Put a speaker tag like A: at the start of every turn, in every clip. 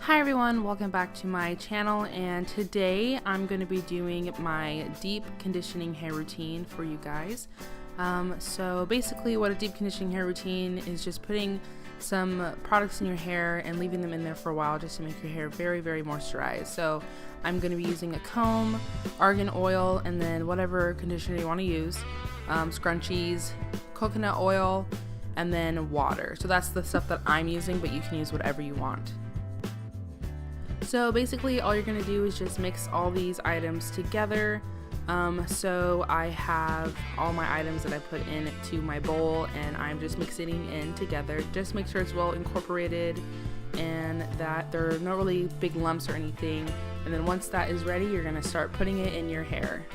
A: Hi everyone, welcome back to my channel, and today I'm going to be doing my deep conditioning hair routine for you guys. So basically what a deep conditioning hair routine is, just putting some products in your hair and leaving them in there for a while just to make your hair very moisturized. So I'm going to be using a comb, argan oil, and then whatever conditioner you want to use, scrunchies, coconut oil, and then water. So that's the stuff that I'm using, but you can use whatever you want. So basically all you're going to do is just mix all these items together. So I have all my items that I put into my bowl, and I'm just mixing in together. Just make sure it's well incorporated and that there are no really big lumps or anything. And then once that is ready, you're going to start putting it in your hair.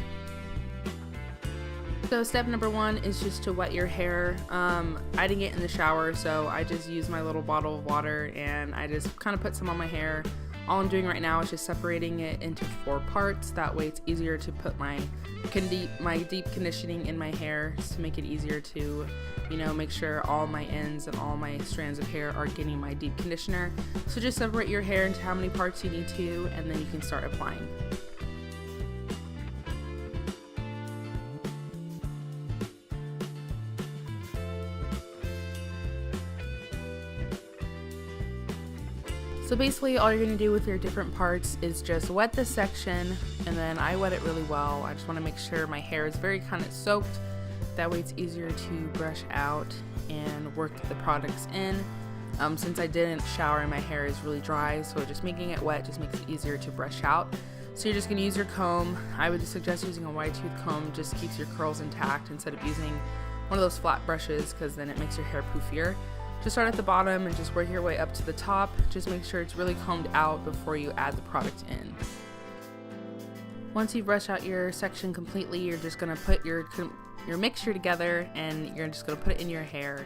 A: So step number one is just to wet your hair. I didn't get in the shower, so I just used my little bottle of water and I just kind of put some on my hair. All I'm doing right now is just separating it into 4 parts. That way it's easier to put my deep conditioning in my hair, just to make it easier to, make sure all my ends and all my strands of hair are getting my deep conditioner. So just separate your hair into how many parts you need to, and then you can start applying. So basically all you're going to do with your different parts is just wet this section, and then I wet it really well. I just want to make sure my hair is very kind of soaked. That way it's easier to brush out and work the products in. Since I didn't shower and my hair is really dry, so just making it wet just makes it easier to brush out. So you're just going to use your comb. I would suggest using a wide tooth comb, just keeps your curls intact instead of using one of those flat brushes, because then it makes your hair poofier. Just start at the bottom and just work your way up to the top. Just make sure it's really combed out before you add the product in. Once you've brushed out your section completely, you're just going to put your mixture together and you're just going to put it in your hair.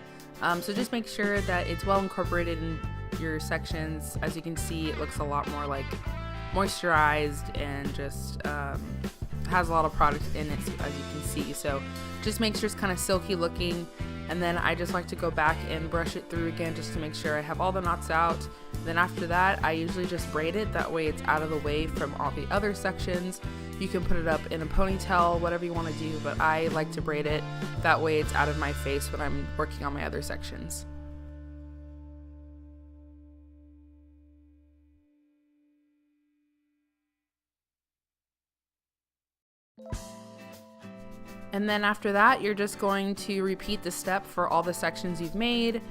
A: So just make sure that it's well incorporated in your sections. As you can see, it looks a lot more like moisturized and just has a lot of product in it, as you can see. So just make sure it's kind of silky looking. And then I just like to go back and brush it through again just to make sure I have all the knots out. Then after that, I usually just braid it. That way it's out of the way from all the other sections. You can put it up in a ponytail, whatever you want to do, but I like to braid it. That way it's out of my face when I'm working on my other sections. And then after that, you're just going to repeat the step for all the sections you've made.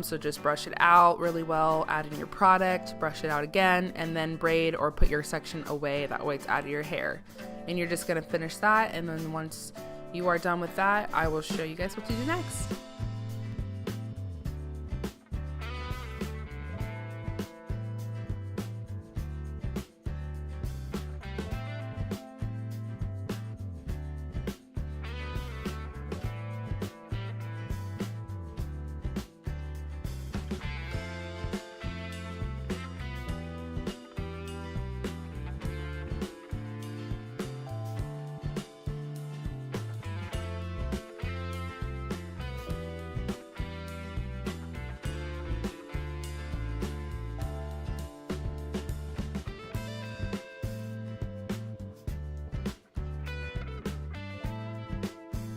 A: So just brush it out really well, add in your product, brush it out again, and then braid or put your section away. That way it's out of your hair. And you're just going to finish that. And then once you are done with that, I will show you guys what to do next.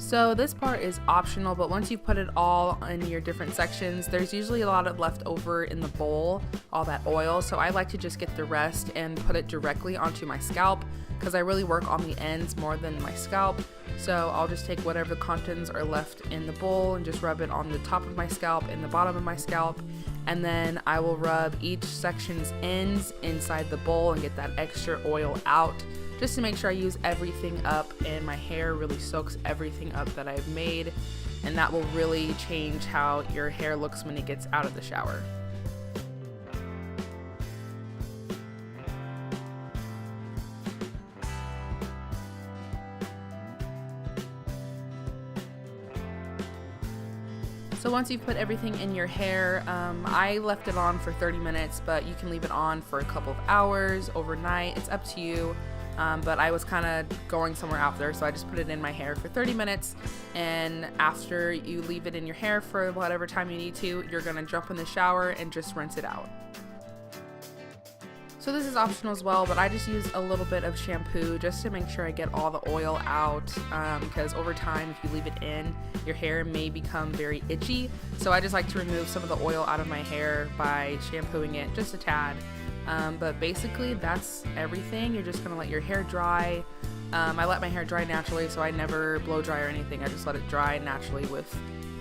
A: So this part is optional, but once you've put it all in your different sections, there's usually a lot of left over in the bowl, all that oil. So I like to just get the rest and put it directly onto my scalp, because I really work on the ends more than my scalp. So I'll just take whatever contents are left in the bowl and just rub it on the top of my scalp and the bottom of my scalp. And then I will rub each section's ends inside the bowl and get that extra oil out, just to make sure I use everything up and my hair really soaks everything up that I've made. And that will really change how your hair looks when it gets out of the shower. So once you've put everything in your hair, I left it on for 30 minutes, but you can leave it on for a couple of hours, overnight, it's up to you. But I was kind of going somewhere out there, so I just put it in my hair for 30 minutes. And after you leave it in your hair for whatever time you need to, you're gonna jump in the shower and just rinse it out. So this is optional as well, but I just use a little bit of shampoo just to make sure I get all the oil out, because over time, if you leave it in, your hair may become very itchy. So I just like to remove some of the oil out of my hair by shampooing it just a tad. But basically that's everything. You're just gonna let your hair dry. I let my hair dry naturally, so I never blow dry or anything. I just let it dry naturally with,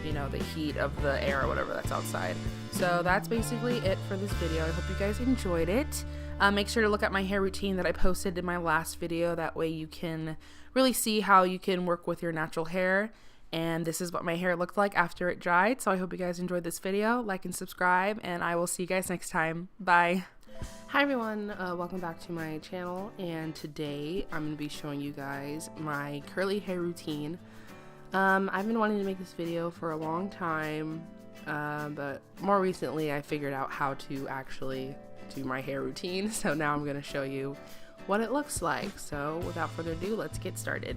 A: you know, the heat of the air or whatever that's outside. So that's basically it for this video. I hope you guys enjoyed it. Make sure to look at my hair routine that I posted in my last video. That way you can really see how you can work with your natural hair. And this is what my hair looked like after it dried. So I hope you guys enjoyed this video. Like and subscribe, and I will see you guys next time. Bye.
B: Hi everyone, welcome back to my channel, and today I'm going to be showing you guys my curly hair routine. I've been wanting to make this video for a long time, but more recently I figured out how to actually do my hair routine, so now I'm going to show you what it looks like. So without further ado, let's get started.